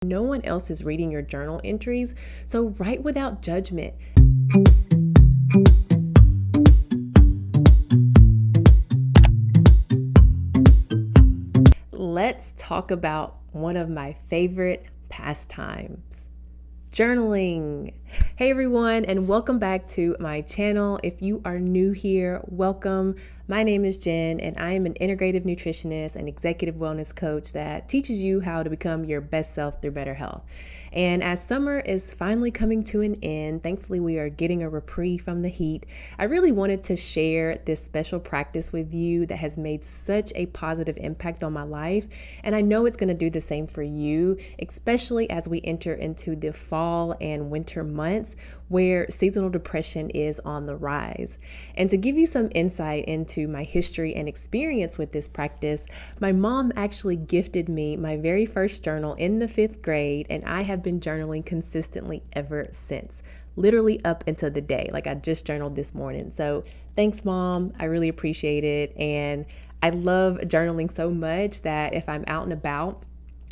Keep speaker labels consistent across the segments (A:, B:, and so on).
A: No one else is reading your journal entries, so write without judgment. Let's talk about one of my favorite pastimes, journaling. Hey everyone, and welcome back to my channel. If you are new here, welcome. My name is Jen, and I am an integrative nutritionist and executive wellness coach that teaches you how to become your best self through better health. And as summer is finally coming to an end, thankfully we are getting a reprieve from the heat. I really wanted to share this special practice with you that has made such a positive impact on my life. And I know it's going to do the same for you, especially as we enter into the fall and winter months where seasonal depression is on the rise. And to give you some insight into my history and experience with this practice, my mom actually gifted me my very first journal in the 5th grade, and I have been journaling consistently ever since, literally up until the day. Like I just journaled this morning. So thanks, Mom. I really appreciate it. And I love journaling so much that if I'm out and about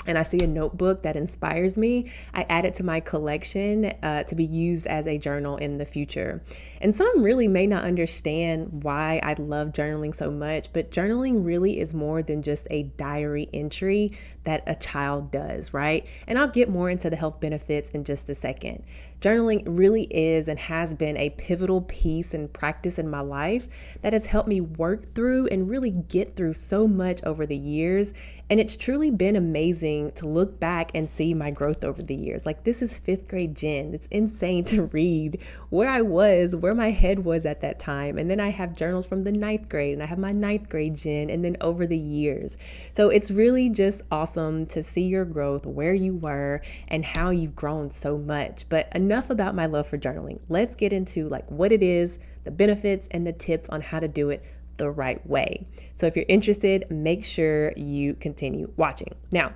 A: and I see a notebook that inspires me, I add it to my collection to be used as a journal in the future. And some really may not understand why I love journaling so much, but journaling really is more than just a diary entry that a child does, right? And I'll get more into the health benefits in just a second. Journaling really is and has been a pivotal piece and practice in my life that has helped me work through and really get through so much over the years. And it's truly been amazing to look back and see my growth over the years. Like, this is 5th grade Jen. It's insane to read where I was, where my head was at that time. And then I have journals from the 9th grade, and I have my 9th grade Jen, and then over the years. So it's really just awesome to see your growth, where you were, and how you've grown so much. But enough about my love for journaling. Let's get into like what it is, the benefits, and the tips on how to do it the right way. So if you're interested, make sure you continue watching. Now,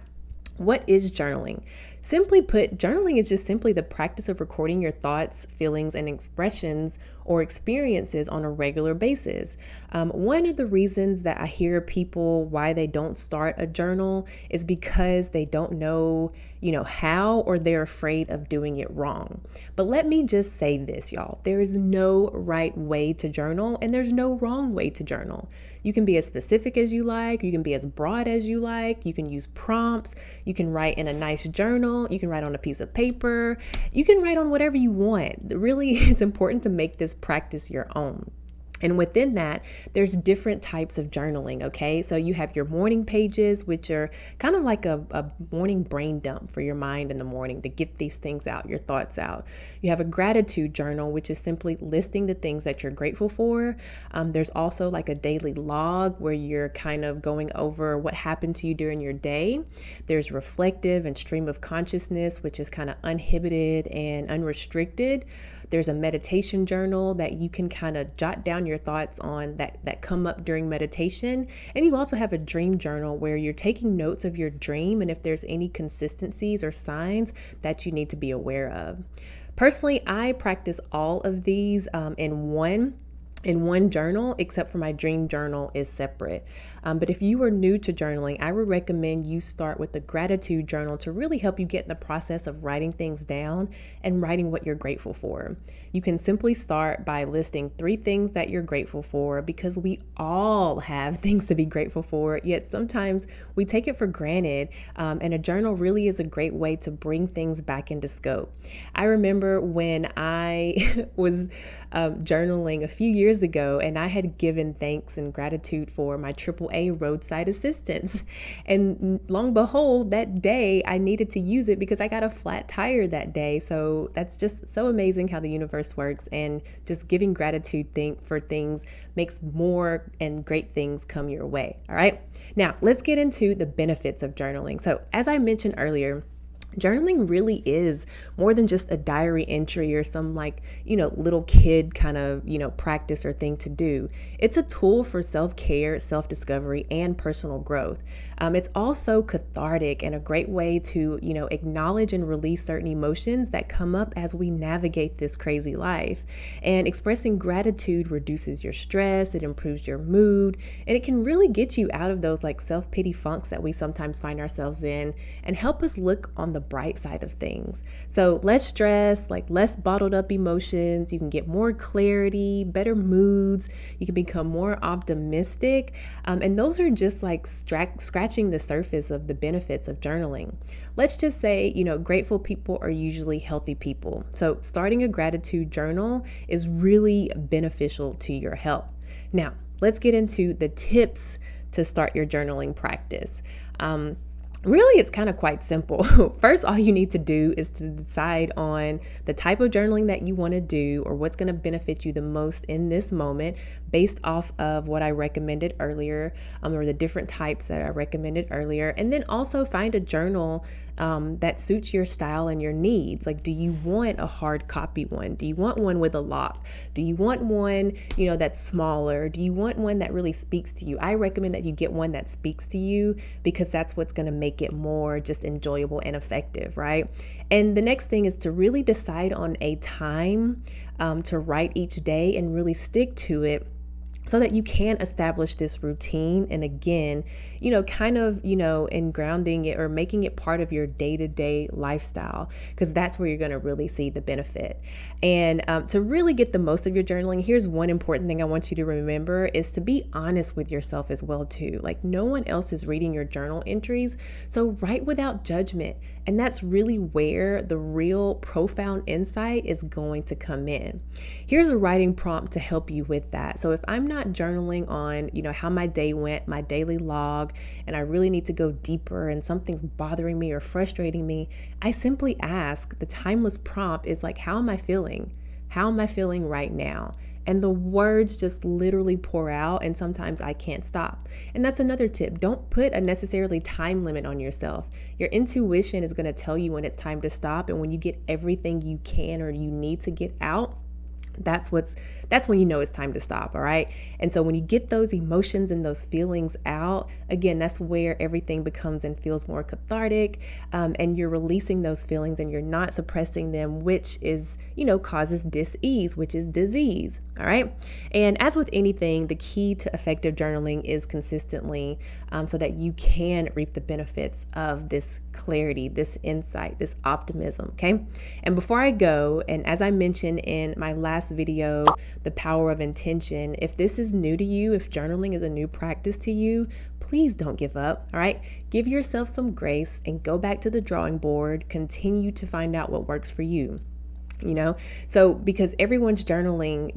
A: what is journaling? Simply put, journaling is just simply the practice of recording your thoughts, feelings, and expressions or experiences on a regular basis. One of the reasons that I hear people why they don't start a journal is because they don't know, how, or they're afraid of doing it wrong. But let me just say this, y'all. There is no right way to journal, and there's no wrong way to journal. You can be as specific as you like. You can be as broad as you like. You can use prompts. You can write in a nice journal. You can write on a piece of paper. You can write on whatever you want. Really, it's important to make this practice your own. And within that, there's different types of journaling, okay? So you have your morning pages, which are kind of like a morning brain dump for your mind in the morning to get these things out, your thoughts out. You have a gratitude journal, which is simply listing the things that you're grateful for. There's also like a daily log where you're kind of going over what happened to you during your day. There's reflective and stream of consciousness, which is kind of uninhibited and unrestricted. There's a meditation journal that you can kind of jot down your thoughts on that come up during meditation. And you also have a dream journal where you're taking notes of your dream and if there's any consistencies or signs that you need to be aware of. Personally, I practice all of these in one journal, except for my dream journal is separate. But if you are new to journaling, I would recommend you start with the gratitude journal to really help you get in the process of writing things down and writing what you're grateful for. You can simply start by listing 3 things that you're grateful for, because we all have things to be grateful for, yet sometimes we take it for granted. And a journal really is a great way to bring things back into scope. I remember when I was journaling a few years ago, and I had given thanks and gratitude for my AAA roadside assistance. And long behold, that day I needed to use it because I got a flat tire that day. So that's just so amazing how the universe works, and just giving gratitude for things makes more and great things come your way. All right. Now let's get into the benefits of journaling. So as I mentioned earlier, journaling really is more than just a diary entry or some little kid kind of, practice or thing to do. It's a tool for self-care, self-discovery, and personal growth. It's also cathartic and a great way to, acknowledge and release certain emotions that come up as we navigate this crazy life. And expressing gratitude reduces your stress, it improves your mood, and it can really get you out of those self-pity funks that we sometimes find ourselves in and help us look on the bright side of things. So less stress, like less bottled up emotions. You can get more clarity, better moods. You can become more optimistic. And those are just like scratching the surface of the benefits of journaling. Let's just say, grateful people are usually healthy people. So starting a gratitude journal is really beneficial to your health. Now, let's get into the tips to start your journaling practice. Really, it's kind of quite simple. First, all you need to do is to decide on the type of journaling that you want to do or what's going to benefit you the most in this moment based off of what I recommended earlier, or the different types that I recommended earlier. And then also find a journal that suits your style and your needs. Like, do you want a hard copy one? Do you want one with a lock? Do you want one, that's smaller? Do you want one that really speaks to you? I recommend that you get one that speaks to you because that's what's going to make it more just enjoyable and effective, right? And the next thing is to really decide on a time to write each day and really stick to it, so that you can establish this routine. And again, in grounding it or making it part of your day-to-day lifestyle, because that's where you're going to really see the benefit. And to really get the most of your journaling, here's one important thing I want you to remember is to be honest with yourself as well too. Like, no one else is reading your journal entries, so write without judgment. And that's really where the real profound insight is going to come in. Here's a writing prompt to help you with that. So if I'm not journaling on, how my day went, my daily log, and I really need to go deeper and something's bothering me or frustrating me, I simply ask, the timeless prompt is like, how am I feeling? How am I feeling right now? And the words just literally pour out, and sometimes I can't stop. And that's another tip. Don't put a necessarily time limit on yourself. Your intuition is going to tell you when it's time to stop, and when you get everything you can or you need to get out, that's when you know it's time to stop. All right. And so when you get those emotions and those feelings out, again, that's where everything becomes and feels more cathartic. And you're releasing those feelings and you're not suppressing them, which is, causes dis-ease, which is disease. All right. And as with anything, the key to effective journaling is consistently, so that you can reap the benefits of this clarity, this insight, this optimism. Okay. And before I go, and as I mentioned in my last video, the power of intention, if this is new to you, if journaling is a new practice to you, please don't give up. All right. Give yourself some grace and go back to the drawing board. Continue to find out what works for you. So because everyone's journaling,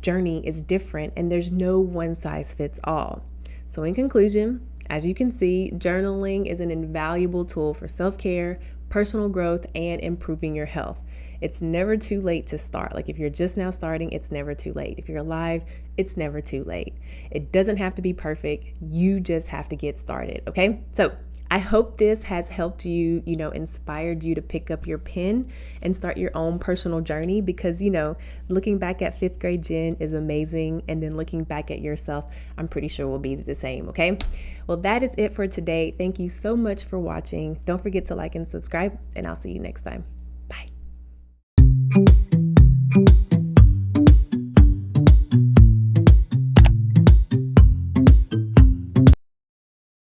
A: journey is different, and there's no one size fits all. So in conclusion, as you can see, journaling is an invaluable tool for self-care, personal growth, and improving your health. It's never too late to start. Like, if you're just now starting, it's never too late. If you're alive, it's never too late. It doesn't have to be perfect. You just have to get started. Okay. So I hope this has helped you, inspired you to pick up your pen and start your own personal journey, because, looking back at 5th grade Jen is amazing. And then looking back at yourself, I'm pretty sure will be the same. Okay. Well, that is it for today. Thank you so much for watching. Don't forget to like and subscribe, and I'll see you next time.